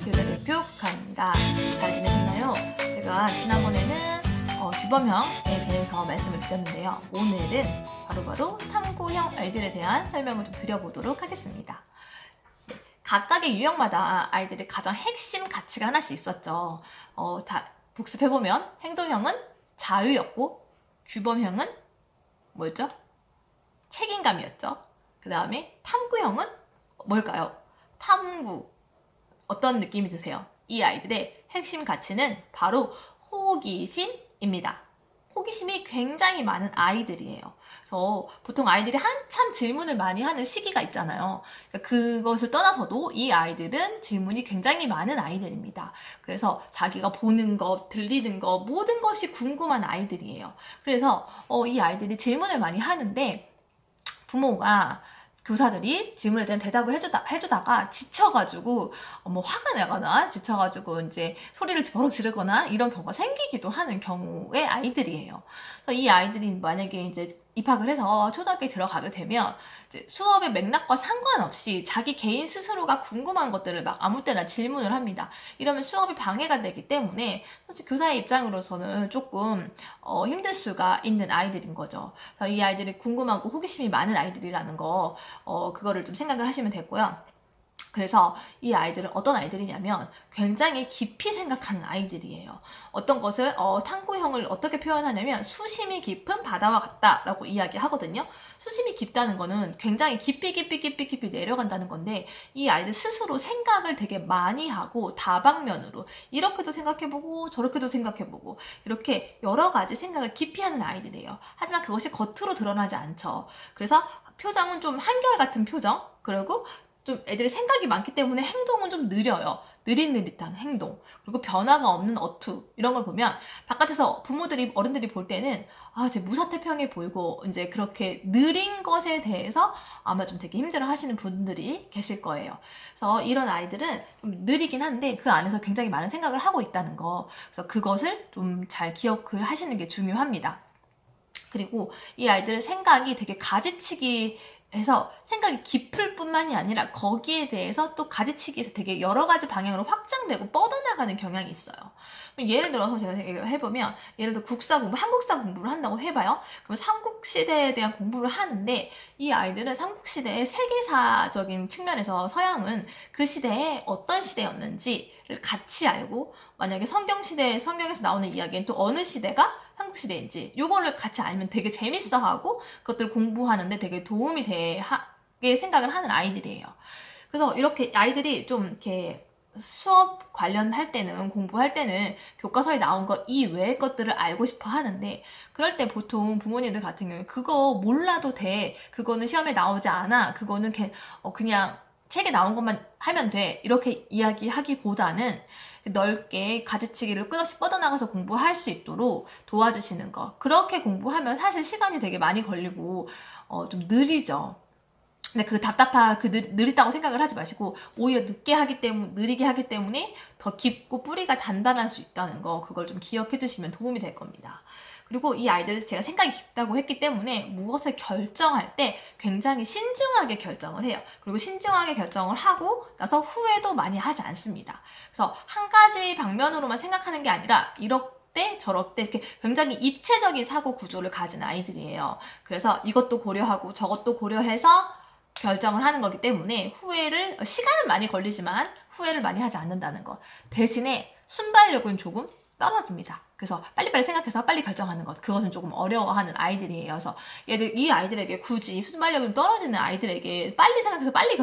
교대 대표 국화입니다. 잘 지내셨나요? 제가 지난번에는 규범형에 대해서 말씀을 드렸는데요. 오늘은 바로 탐구형 아이들에 대한 설명을 좀 드려보도록 하겠습니다. 각각의 유형마다 아이들의 가장 핵심 가치가 하나씩 있었죠. 다 복습해보면 행동형은 자유였고, 규범형은 뭐였죠? 책임감이었죠. 그 다음에 탐구형은 뭘까요? 탐구. 어떤 느낌이 드세요? 이 아이들의 핵심 가치는 바로 호기심입니다. 호기심이 굉장히 많은 아이들이에요. 그래서 보통 아이들이 한참 질문을 많이 하는 시기가 있잖아요. 그것을 떠나서도 이 아이들은 질문이 굉장히 많은 아이들입니다. 그래서 자기가 보는 것, 들리는 것, 모든 것이 궁금한 아이들이에요. 그래서 이 아이들이 질문을 많이 하는데 부모가 교사들이 질문에 대한 대답을 해주다가 지쳐가지고 화가 나거나 지쳐가지고 이제 소리를 버럭 지르거나 이런 경우가 생기기도 하는 경우의 아이들이에요. 이 아이들이 만약에 이제 입학을 해서 초등학교에 들어가게 되면 이제 수업의 맥락과 상관없이 자기 개인 스스로가 궁금한 것들을 막 아무 때나 질문을 합니다. 이러면 수업이 방해가 되기 때문에 사실 교사의 입장으로서는 조금 힘들 수가 있는 아이들인 거죠. 이 아이들이 궁금하고 호기심이 많은 아이들이라는 거 그거를 좀 생각을 하시면 되고요. 그래서 이 아이들은 어떤 아이들이냐면 굉장히 깊이 생각하는 아이들이에요. 어떤 것을 탐구형을 어떻게 표현하냐면 수심이 깊은 바다와 같다라고 이야기하거든요. 수심이 깊다는 거는 굉장히 깊이 내려간다는 건데 이 아이들 스스로 생각을 되게 많이 하고 다방면으로 이렇게도 생각해보고 저렇게도 생각해보고 이렇게 여러 가지 생각을 깊이 하는 아이들이에요. 하지만 그것이 겉으로 드러나지 않죠. 그래서 표정은 좀 한결같은 표정, 그리고 좀 애들이 생각이 많기 때문에 행동은 좀 느려요. 느릿느릿한 행동, 그리고 변화가 없는 어투, 이런 걸 보면 바깥에서 부모들이, 어른들이 볼 때는 쟤 무사태평해 보이고 이제 그렇게 느린 것에 대해서 아마 좀 되게 힘들어 하시는 분들이 계실 거예요. 그래서 이런 아이들은 좀 느리긴 한데 그 안에서 굉장히 많은 생각을 하고 있다는 거, 그래서 그것을 좀 잘 기억을 하시는 게 중요합니다. 그리고 이 아이들은 생각이 되게 가지치기 해서 생각이 깊을 뿐만이 아니라 거기에 대해서 또 가지치기에서 되게 여러 가지 방향으로 확장되고 뻗어나가는 경향이 있어요. 예를 들어서 제가 해보면, 예를 들어 국사 공부, 한국사 공부를 한다고 해봐요. 그럼 삼국시대에 대한 공부를 하는데 이 아이들은 삼국시대의 세계사적인 측면에서 서양은 그 시대에 어떤 시대였는지를 같이 알고, 만약에 성경에서 나오는 이야기는 또 어느 시대가 삼국시대인지 요거를 같이 알면 되게 재밌어하고 그것들을 공부하는데 되게 도움이 되게 생각을 하는 아이들이에요. 그래서 이렇게 아이들이 좀 이렇게 수업 관련할 때는, 공부할 때는 교과서에 나온 것 이외의 것들을 알고 싶어 하는데, 그럴 때 보통 부모님들 같은 경우에 그거 몰라도 돼, 그거는 시험에 나오지 않아, 그거는 그냥 책에 나온 것만 하면 돼, 이렇게 이야기하기보다는 넓게 가지치기를 끝없이 뻗어나가서 공부할 수 있도록 도와주시는 거. 그렇게 공부하면 사실 시간이 되게 많이 걸리고 좀 느리죠. 근데 느리다고 생각을 하지 마시고 오히려 느리게 하기 때문에 더 깊고 뿌리가 단단할 수 있다는 거, 그걸 좀 기억해 두시면 도움이 될 겁니다. 그리고 이 아이들은 제가 생각이 깊다고 했기 때문에 무엇을 결정할 때 굉장히 신중하게 결정을 해요. 그리고 신중하게 결정을 하고 나서 후회도 많이 하지 않습니다. 그래서 한 가지 방면으로만 생각하는 게 아니라 이렇게 저렇게 이렇게 굉장히 입체적인 사고 구조를 가진 아이들이에요. 그래서 이것도 고려하고 저것도 고려해서 결정을 하는 거기 때문에 시간은 많이 걸리지만 후회를 많이 하지 않는다는 것. 대신에 순발력은 조금 떨어집니다. 그래서 빨리빨리 생각해서 빨리 결정하는 것, 그것은 조금 어려워하는 아이들이에요. 그래서 이 아이들에게 굳이 순발력이 좀 떨어지는 아이들에게 빨리 생각해서 빨리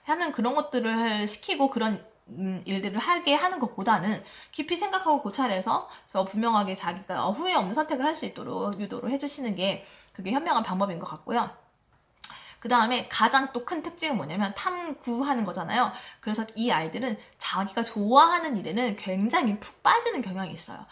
하는 그런 것들을 시키고 그런 일들을 하게 하는 것보다는 깊이 생각하고 고찰해서 분명하게 자기가 후회 없는 선택을 할 수 있도록 유도를 해주시는 게 그게 현명한 방법인 것 같고요. 그 다음에 가장 또 큰 특징은 뭐냐면 탐구하는 거잖아요. 그래서 이 아이들은 자기가 좋아하는 일에는 굉장히 푹 빠지는 경향이 있어요.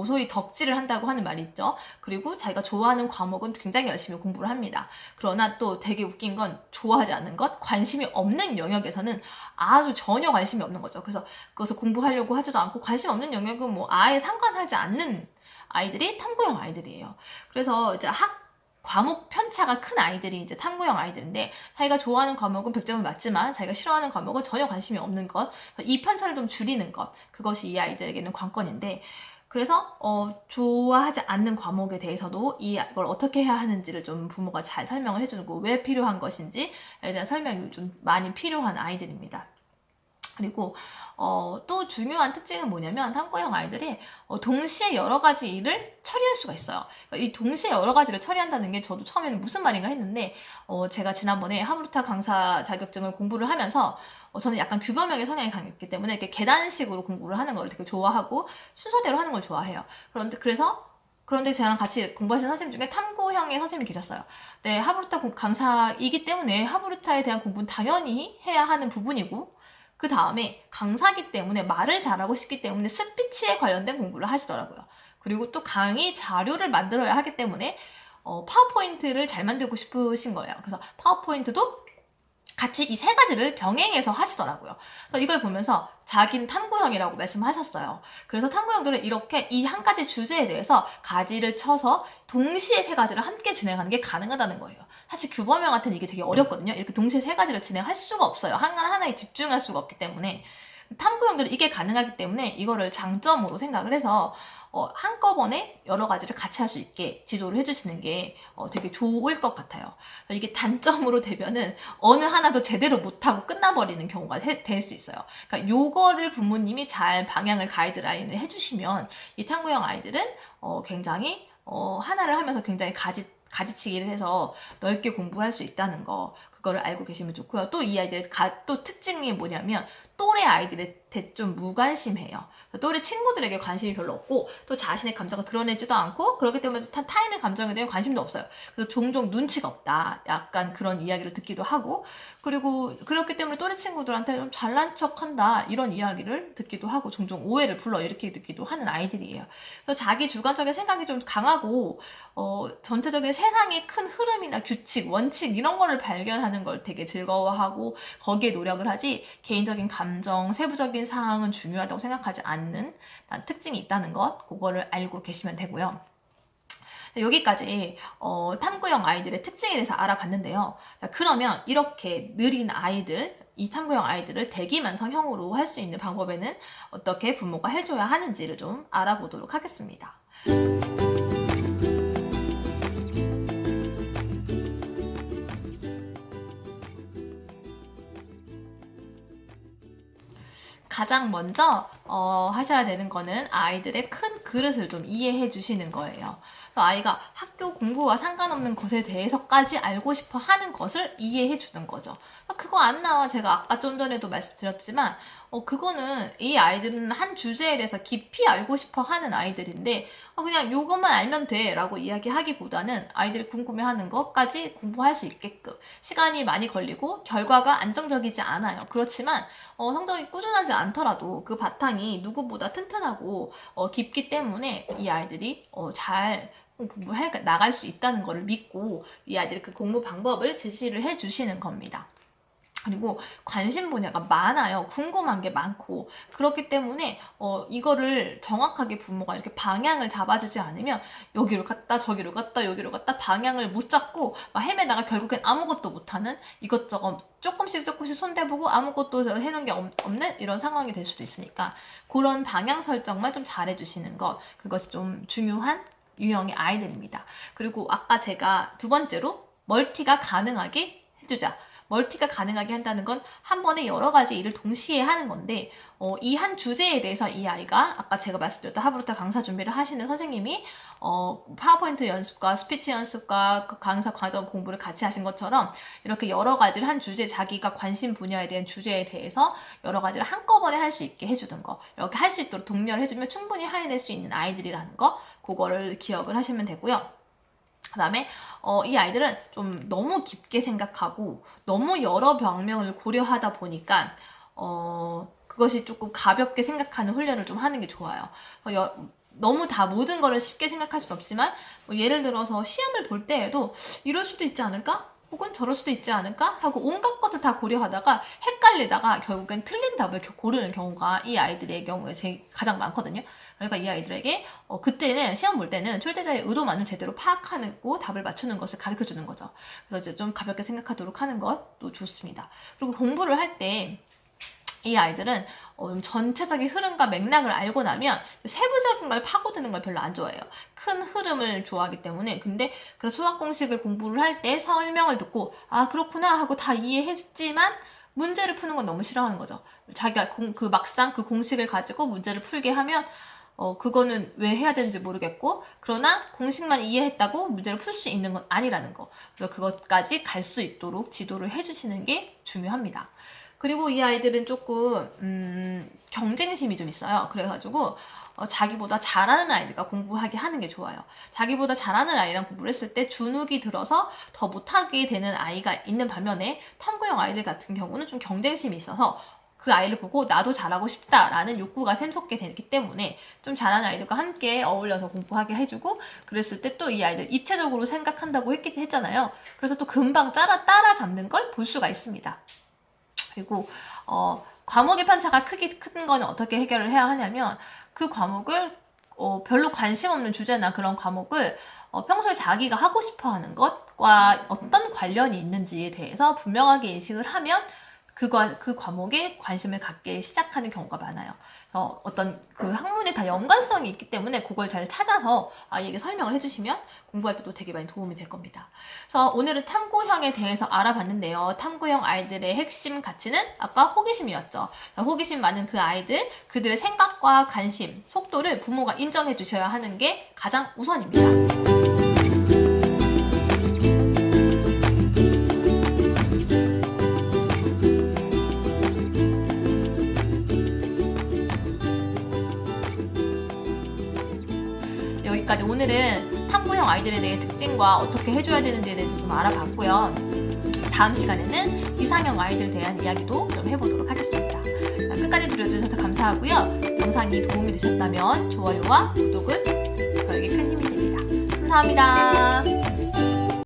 소위 덕질을 한다고 하는 말이 있죠. 그리고 자기가 좋아하는 과목은 굉장히 열심히 공부를 합니다. 그러나 또 되게 웃긴 건 좋아하지 않는 것, 관심이 없는 영역에서는 아주 전혀 관심이 없는 거죠. 그래서 그것을 공부하려고 하지도 않고 관심 없는 영역은 아예 상관하지 않는 아이들이 탐구형 아이들이에요. 그래서 이제 과목 편차가 큰 아이들이 이제 탐구형 아이들인데, 자기가 좋아하는 과목은 100점을 맞지만 자기가 싫어하는 과목은 전혀 관심이 없는 것, 이 편차를 좀 줄이는 것, 그것이 이 아이들에게는 관건인데, 그래서 좋아하지 않는 과목에 대해서도 이걸 어떻게 해야 하는지를 좀 부모가 잘 설명을 해주고, 왜 필요한 것인지에 대한 설명이 좀 많이 필요한 아이들입니다. 그리고 또 중요한 특징은 뭐냐면, 탐구형 아이들이 동시에 여러 가지 일을 처리할 수가 있어요. 그러니까 이 동시에 여러 가지를 처리한다는 게 저도 처음에는 무슨 말인가 했는데, 제가 지난번에 하브루타 강사 자격증을 공부를 하면서 저는 약간 규범형의 성향이 강했기 때문에 이렇게 계단식으로 공부를 하는 걸 되게 좋아하고 순서대로 하는 걸 좋아해요. 그런데 저랑 같이 공부하시는 선생님 중에 탐구형의 선생님이 계셨어요. 네, 하브루타 강사이기 때문에 하브루타에 대한 공부는 당연히 해야 하는 부분이고, 그 다음에 강사기 때문에 말을 잘하고 싶기 때문에 스피치에 관련된 공부를 하시더라고요. 그리고 또 강의 자료를 만들어야 하기 때문에 파워포인트를 잘 만들고 싶으신 거예요. 그래서 파워포인트도 같이 이 세 가지를 병행해서 하시더라고요. 그래서 이걸 보면서 자기는 탐구형이라고 말씀하셨어요. 그래서 탐구형들은 이렇게 이 한 가지 주제에 대해서 가지를 쳐서 동시에 세 가지를 함께 진행하는 게 가능하다는 거예요. 사실 규범형한테는 이게 되게 어렵거든요. 이렇게 동시에 세 가지를 진행할 수가 없어요. 하나에 집중할 수가 없기 때문에. 탐구형들은 이게 가능하기 때문에 이거를 장점으로 생각을 해서 한꺼번에 여러 가지를 같이 할 수 있게 지도를 해주시는 게 되게 좋을 것 같아요. 이게 단점으로 되면은 어느 하나도 제대로 못하고 끝나버리는 경우가 될 수 있어요. 그러니까 요거를 부모님이 잘 방향을 가이드라인을 해주시면 이 탐구형 아이들은 굉장히 하나를 하면서 굉장히 가지치기를 해서 넓게 공부할 수 있다는 거, 그거를 알고 계시면 좋고요. 또 이 아이들의 또 특징이 뭐냐면, 또래 아이들한테 좀 무관심해요. 또래 친구들에게 관심이 별로 없고, 또 자신의 감정을 드러내지도 않고, 그렇기 때문에 타인의 감정에 대한 관심도 없어요. 그래서 종종 눈치가 없다, 약간 그런 이야기를 듣기도 하고, 그리고 그렇기 때문에 또래 친구들한테 좀 잘난 척한다, 이런 이야기를 듣기도 하고, 종종 오해를 불러일으키기도 하는 아이들이에요. 그래서 자기 주관적인 생각이 좀 강하고, 전체적인 세상의 큰 흐름이나 규칙, 원칙 이런 거를 발견하는 걸 되게 즐거워하고 거기에 노력을 하지, 개인적인 감정, 세부적인 상황은 중요하다고 생각하지 않는 특징이 있다는 것, 그거를 알고 계시면 되고요. 여기까지 탐구형 아이들의 특징에 대해서 알아봤는데요. 그러면 이렇게 느린 아이들, 이 탐구형 아이들을 대기만성형으로 할 수 있는 방법에는 어떻게 부모가 해줘야 하는지를 좀 알아보도록 하겠습니다. 가장 먼저 하셔야 되는 거는 아이들의 큰 그릇을 좀 이해해 주시는 거예요. 아이가 학교 공부와 상관없는 것에 대해서까지 알고 싶어 하는 것을 이해해 주는 거죠. 그거 안 나와. 제가 아까 좀 전에도 말씀드렸지만 그거는 이 아이들은 한 주제에 대해서 깊이 알고 싶어 하는 아이들인데 그냥 요것만 알면 돼 라고 이야기하기보다는 아이들이 궁금해하는 것까지 공부할 수 있게끔 시간이 많이 걸리고 결과가 안정적이지 않아요. 그렇지만 성적이 꾸준하지 않더라도 그 바탕이 누구보다 튼튼하고 깊기 때문에 이 아이들이 잘 공부해 나갈 수 있다는 것을 믿고 이 아이들이 그 공부 방법을 지시를 해주시는 겁니다. 그리고 관심 분야가 많아요. 궁금한 게 많고 그렇기 때문에 이거를 정확하게 부모가 이렇게 방향을 잡아주지 않으면 여기로 갔다 저기로 갔다 여기로 갔다 방향을 못 잡고 막 헤매다가 결국엔 아무것도 못하는, 이것저것 조금씩 손대보고 아무것도 해놓은 게 없는 이런 상황이 될 수도 있으니까 그런 방향 설정만 좀 잘해주시는 것, 그것이 좀 중요한 유형의 아이들입니다. 그리고 아까 제가 두 번째로 멀티가 가능하게 해주자. 멀티가 가능하게 한다는 건 한 번에 여러 가지 일을 동시에 하는 건데 이 한 주제에 대해서 이 아이가 아까 제가 말씀드렸던 하브루타 강사 준비를 하시는 선생님이 파워포인트 연습과 스피치 연습과 그 강사 과정 공부를 같이 하신 것처럼 이렇게 여러 가지를 한 주제, 자기가 관심 분야에 대한 주제에 대해서 여러 가지를 한꺼번에 할 수 있게 해주는 거, 이렇게 할 수 있도록 독려를 해주면 충분히 해낼 수 있는 아이들이라는 거, 그거를 기억을 하시면 되고요. 그 다음에 이 아이들은 좀 너무 깊게 생각하고 너무 여러 방면을 고려하다 보니까 그것이 조금 가볍게 생각하는 훈련을 좀 하는 게 좋아요. 너무 다 모든 거를 쉽게 생각할 수는 없지만 예를 들어서 시험을 볼 때에도 이럴 수도 있지 않을까? 혹은 저럴 수도 있지 않을까 하고 온갖 것을 다 고려하다가 헷갈리다가 결국엔 틀린 답을 고르는 경우가 이 아이들의 경우에 가장 많거든요. 그러니까 이 아이들에게 그때는 시험 볼 때는 출제자의 의도만을 제대로 파악하고 답을 맞추는 것을 가르쳐 주는 거죠. 그래서 이제 좀 가볍게 생각하도록 하는 것도 좋습니다. 그리고 공부를 할 때 이 아이들은 전체적인 흐름과 맥락을 알고 나면 세부적인 걸 파고드는 걸 별로 안 좋아해요. 큰 흐름을 좋아하기 때문에. 근데 그 수학 공식을 공부를 할 때 설명을 듣고 아 그렇구나 하고 다 이해했지만 문제를 푸는 건 너무 싫어하는 거죠. 자기가 막상 그 공식을 가지고 문제를 풀게 하면 그거는 왜 해야 되는지 모르겠고, 그러나 공식만 이해했다고 문제를 풀 수 있는 건 아니라는 거. 그래서 그것까지 갈 수 있도록 지도를 해주시는 게 중요합니다. 그리고 이 아이들은 조금 경쟁심이 좀 있어요. 그래가지고 자기보다 잘하는 아이들과 공부하게 하는 게 좋아요. 자기보다 잘하는 아이랑 공부를 했을 때 주눅이 들어서 더 못하게 되는 아이가 있는 반면에 탐구형 아이들 같은 경우는 좀 경쟁심이 있어서 그 아이를 보고 나도 잘하고 싶다라는 욕구가 샘솟게 되기 때문에 좀 잘하는 아이들과 함께 어울려서 공부하게 해주고, 그랬을 때 또 이 아이들 입체적으로 생각한다고 했잖아요. 그래서 또 금방 따라잡는 걸 볼 수가 있습니다. 그리고 과목의 편차가 큰 거는 어떻게 해결을 해야 하냐면, 그 과목을 별로 관심 없는 주제나 그런 과목을 평소에 자기가 하고 싶어 하는 것과 어떤 관련이 있는지에 대해서 분명하게 인식을 하면 그 과목에 관심을 갖게 시작하는 경우가 많아요. 어떤 그 학문에 다 연관성이 있기 때문에 그걸 잘 찾아서 아이에게 설명을 해주시면 공부할 때도 되게 많이 도움이 될 겁니다. 그래서 오늘은 탐구형에 대해서 알아봤는데요. 탐구형 아이들의 핵심 가치는 아까 호기심이었죠. 호기심 많은 그 아이들, 그들의 생각과 관심, 속도를 부모가 인정해 주셔야 하는 게 가장 우선입니다. 여기까지 오늘은 탐구형 아이들에 대해 특징과 어떻게 해줘야 되는지에 대해서 좀 알아봤고요. 다음 시간에는 이상형 아이들에 대한 이야기도 좀 해보도록 하겠습니다. 끝까지 들어주셔서 감사하고요. 영상이 도움이 되셨다면 좋아요와 구독은 저에게 큰 힘이 됩니다. 감사합니다.